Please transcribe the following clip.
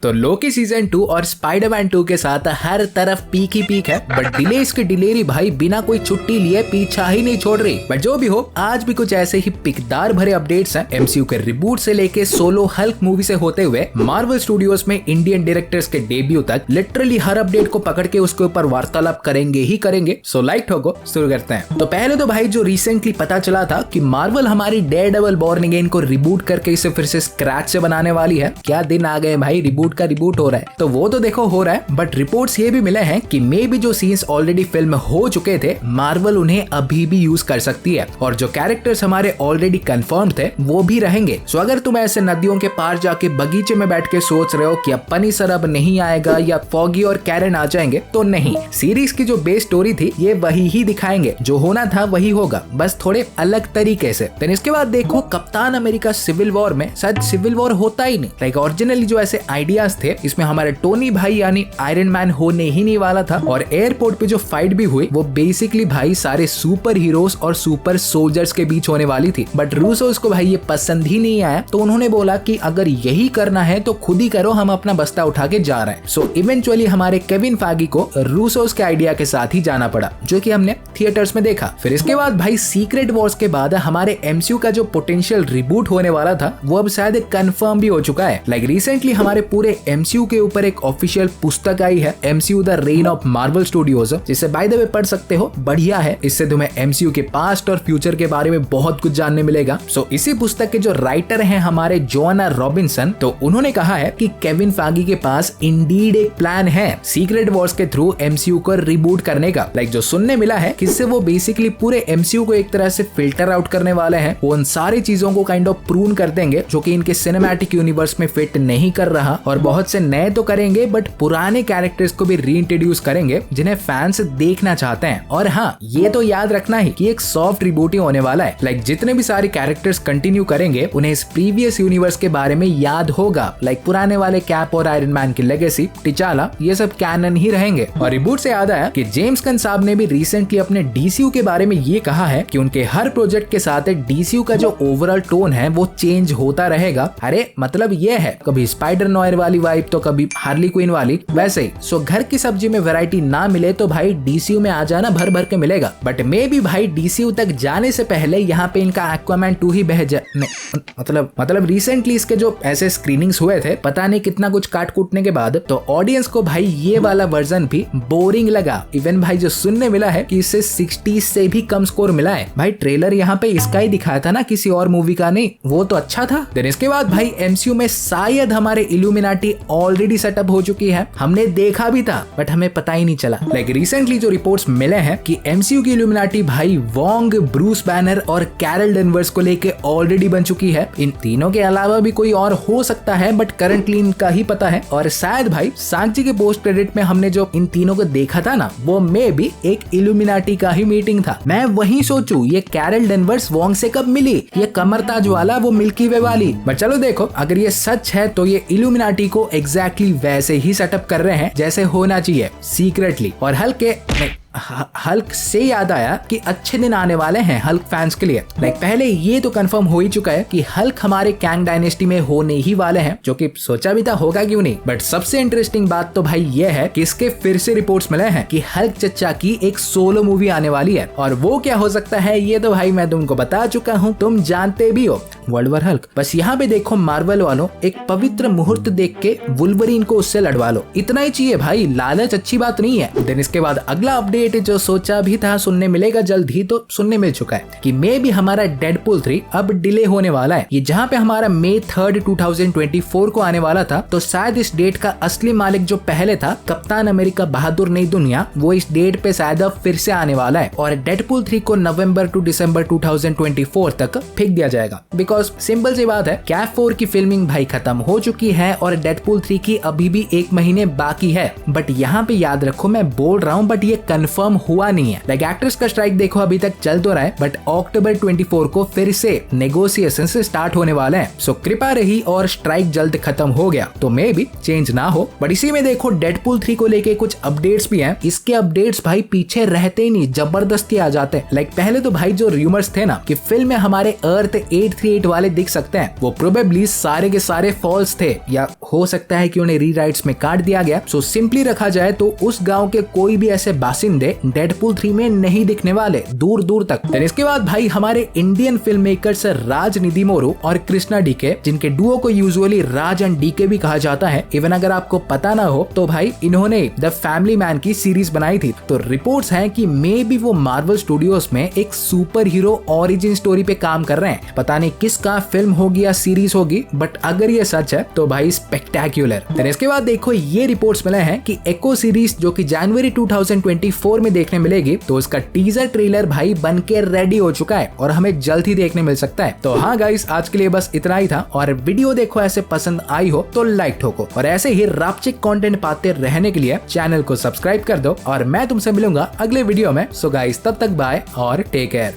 तो Loki season 2 और Spiderman 2 के साथ हर तरफ पीक ही पीक है, बट डिलेस की डिलीवरी भाई बिना कोई छुट्टी लिए पीछा ही नहीं छोड़ रही। बट जो भी हो, आज भी कुछ ऐसे ही पिकदार भरे अपडेट्स हैं एमसीयू के रिबूट से लेके सोलो हल्क मूवी से होते हुए मार्वल स्टूडियोज में इंडियन डायरेक्टर्स के डेब्यू तक लिटरली हर अपडेट को पकड़ के उसके ऊपर वार्तालाप करेंगे ही करेंगे। सो लाइक ठोको, शुरू करते हैं। तो पहले तो भाई जो रिसेंटली पता चला था कि मार्वल हमारी डेयरडेविल बॉर्न अगेन को रिबूट करके इसे फिर से स्क्रैच से बनाने वाली है। क्या दिन आ गए भाई, रिबूट का रिबूट हो रहा है। तो वो तो देखो हो रहा है, बट रिपोर्ट्स ये भी मिले हैं कि मे भी जो सीन्स ऑलरेडी फिल्म हो चुके थे मार्वल उन्हें अभी भी यूज कर सकती है, और जो कैरेक्टर्स हमारे ऑलरेडी कंफर्म्ड थे वो भी रहेंगे। सो अगर तुम ऐसे नदियों के पार जाके बगीचे में बैठ के सोच रहे हो कि अब पनी सर अब नहीं आएगा या फॉगी और कैरन आ जाएंगे, तो नहीं, सीरीज की जो बेस स्टोरी थी ये वही ही दिखाएंगे, जो होना था वही होगा, बस थोड़े अलग तरीके से। फिर इसके बाद देखो कप्तान अमेरिका सिविल वॉर में शायद सिविल वॉर होता ही नहीं। लाइक ओरिजिनली जो ऐसे आइडियाज थे इसमें हमारे टोनी भाई यानी आयरन मैन होने ही नहीं वाला था, और एयरपोर्ट पे जो फाइट भी हुई वो बेसिकली भाई सारे सुपर हीरोज और सुपर सोल्जर्स के बीच होने वाली थी। बट रूसोस को भाई ये पसंद ही नहीं आया, तो उन्होंने बोला कि अगर यही करना है तो खुद ही करो, हम अपना बस्ता उठा के जा रहे हैं। सो इवेंचुअली हमारे केविन फैगी को रूसोस के आइडिया के साथ ही जाना पड़ा, जो कि हमने थिएटर्स में देखा। फिर इसके बाद भाई सीक्रेट वॉर्स के बाद हमारे एमसीयू का जो पोटेंशियल रिबूट होने वाला था वो अब शायद कंफर्म भी हो चुका है। लाइक रिसेंटली हमारे पूरे एमसीयू के ऊपर एक ऑफिशियल पुस्तक आई है, MCU the rain of Marvel studios, जिसे बाय द वे पढ़ सकते हो, बढ़िया है। इससे तुम्हें एमसीयू के पास्ट और फ्यूचर के बारे में बहुत कुछ जानने मिलेगा। सो इसी पुस्तक के जो राइटर हैं हमारे जोआना रॉबिन्सन, तो उन्होंने कहा है कि केविन फैगी के पास इंडीड एक प्लान है सीक्रेट वॉर्स के थ्रू एमसीयू को रिबूट करने का। लाइक जो सुनने मिला है कि इससे वो बेसिकली पूरे एमसीयू को एक तरह से फिल्टर आउट करने वाले हैं, वो उन सारी चीजों को काइंड ऑफ प्रून कर देंगे जो कि इनके सिनेमैटिक यूनिवर्स में फिट नहीं कर रहा, और बहुत से नए तो करेंगे बट पुराने कैरेक्टर्स को भी रीइंट्रोड्यूस करेंगे जिन्हें फैंस देखना चाहते हैं। और हाँ, ये तो याद रखना ही कि एक सॉफ्ट रिबूट ही होने वाला है। लाइक जितने भी सारे कैरेक्टर्स कंटिन्यू करेंगे उन्हें इस प्रीवियस यूनिवर्स के बारे में याद होगा। लाइक पुराने वाले कैप और आयरन मैन की लेगेसी, टिचाला, ये सब कैनन ही रहेंगे। और रिबूट से याद आया कि जेम्स गन साहब ने भी रिसेंटली अपने डीसीयू के बारे में ये कहा है कि उनके हर प्रोजेक्ट के साथ डीसीयू का जो ओवरऑल टोन है वो चेंज होता रहेगा। अरे मतलब ये है, कभी स्पाइडर नॉयर वाली वाइब तो कभी हार्ली क्वीन वाली, वैसे ही। सो घर की सब्जी में वैरायटी ना मिले तो भाई डीसीयू में आ जाना भर भर के मिलेगा। बट मे भी भाई डीसीयू तक जाने से पहले यहाँ पे इनका एक्वामैन 2 ही बह जाए। मतलब रिसेंटली इसके जो ऐसे स्क्रीनिंग्स हुए थे, पता नहीं कितना कुछ काट कूटने के बाद, तो ऑडियंस को भाई ये वाला वर्जन भी बोरिंग लगा। इवन भाई जो सुनने मिला है कि इससे 60 से भी कम स्कोर मिला है। भाई ट्रेलर यहाँ पे इसका ही दिखाया था ना, किसी और मूवी का नहीं, वो तो अच्छा था। देन इसके बाद भाई एमसीयू में शायद हमारे इल्यूमिनाटी ऑलरेडी सेटअप हो चुकी है, हमने देखा भी था बट हमें पता ही नहीं चला। लाइक रिसेंटली जो रिपोर्ट्स मिले हैं कि एमसीयू की इल्यूमिनाटी भाई वोंग, ब्रूस बैनर और कैरल डेनवर्स को लेके ऑलरेडी बन चुकी है। इन तीनों के अलावा भी कोई और हो सकता है, बट करंटली इनका ही पता है। और शायद भाई सांची के पोस्ट क्रेडिट में हमने जो इन तीनों को देखा था ना, वो मे भी एक इल्यूमिनाटी का ही मीटिंग था। मैं वही सोचूं ये कैरल डेनवर्स वोंग से कब मिली, ये कमरताज वाला वो मिल्की वे वाली। बट चलो देखो, अगर ये सच है तो ये इल्यूमिनाटी को एग्जैक्टली वैसे ही सेटअप कर रहे हैं जैसे होना चाहिए, सीक्रेटली। और हल्क से याद आया कि अच्छे दिन आने वाले हैं हल्क फैंस के लिए। लाइक पहले ये तो कंफर्म हो ही चुका है कि हल्क हमारे कैंग डायनेस्टी में होने ही वाले हैं, जो कि सोचा भी था होगा क्यों नहीं। बट सबसे इंटरेस्टिंग बात तो भाई ये है कि इसके फिर से रिपोर्ट्स मिले हैं कि हल्क चच्चा की एक सोलो मूवी आने वाली है, और वो क्या हो सकता है ये तो भाई मैं तुमको बता चुका हूँ, तुम जानते भी हो, वर्ल्ड वॉर हल्क। बस यहाँ पे देखो मार्वल वालों, एक पवित्र मुहूर्त देख के वुल्वरीन को उससे लड़वा लो, इतना ही चाहिए भाई, लालच अच्छी बात नहीं है। देन इसके बाद अगला अपडेट जो सोचा भी था सुनने मिलेगा जल्द ही, तो सुनने मिल चुका है कि मे भी हमारा डेडपूल 3 अब डिले होने वाला है। ये जहाँ पे हमारा मई 3, 2024 को आने वाला था, तो शायद इस डेट का असली मालिक जो पहले था कप्तान अमेरिका बहादुर नई दुनिया, वो इस डेट पे शायद अब फिर से आने वाला है, और डेडपूल 3 को नवंबर टू दिसंबर 2024 तक फेंक दिया जाएगा। बिकॉज सिंपल सी बात है, कैप 4 की फिल्मिंग भाई खत्म हो चुकी है और डेडपूल 3 की अभी भी 1 महीने बाकी है। बट यहाँ पे याद रखो, मैं बोल रहा हूँ बट ये कंफर्म हुआ नहीं है। लाइक एक्टर्स का स्ट्राइक देखो अभी तक चल तो रहा है, बट अक्टूबर 24 को फिर से नेगोशिएशन से स्टार्ट होने वाले हैं। सो कृपा रही और स्ट्राइक जल्द खत्म हो गया तो मे भी चेंज ना हो। बट इसी में देखो डेडपूल 3 को लेके कुछ अपडेट्स भी हैं। इसके अपडेट्स भाई पीछे रहते ही नहीं, जबरदस्ती आ जाते हैं। लाइक पहले तो भाई जो रूमर्स थे ना कि फिल्म में हमारे अर्थ 838 वाले दिख सकते हैं, वो प्रोबेबली सारे के सारे फॉल्स थे, या हो सकता है कि उन्हें रीराइट्स में काट दिया गया। सो सिंपली रखा जाए तो उस गांव के कोई भी ऐसे बासिंदे डेडपूल 3 में नहीं दिखने वाले दूर दूर तक। फिर इसके बाद भाई हमारे इंडियन फिल्म मेकर्स राज निधिमोरू और कृष्णा डीके, जिनके डुओ को यूजुअली राज एंड डीके भी कहा जाता है, इवन अगर आपको पता ना हो तो भाई इन्होंने द फैमिली मैन की सीरीज बनाई थी। तो रिपोर्ट्स हैं कि मे बी वो मार्वल स्टूडियोज में एक सुपर हीरो ओरिजिन स्टोरी पे काम कर रहे हैं। पता नहीं किसका फिल्म होगी या सीरीज होगी, बट अगर ये सच है तो भाई स्पेक्टेक्युलर। फिर इसके बाद देखो ये रिपोर्ट्स मिले हैं कि एको सीरीज जो कि जनवरी 2024 में देखने मिलेगी, तो उसका टीजर ट्रेलर भाई बन के रेडी हो चुका है और हमें जल्द ही देखने मिल सकता है। तो हाँ गाइस, आज के लिए बस इतना ही था। और वीडियो देखो ऐसे पसंद आई हो तो लाइक ठोको और ऐसे ही रापचिक कंटेंट पाते रहने के लिए चैनल को सब्सक्राइब कर दो और मैं तुमसे मिलूंगा अगले वीडियो में। सो गाइस तब तक बाय और टेक केयर।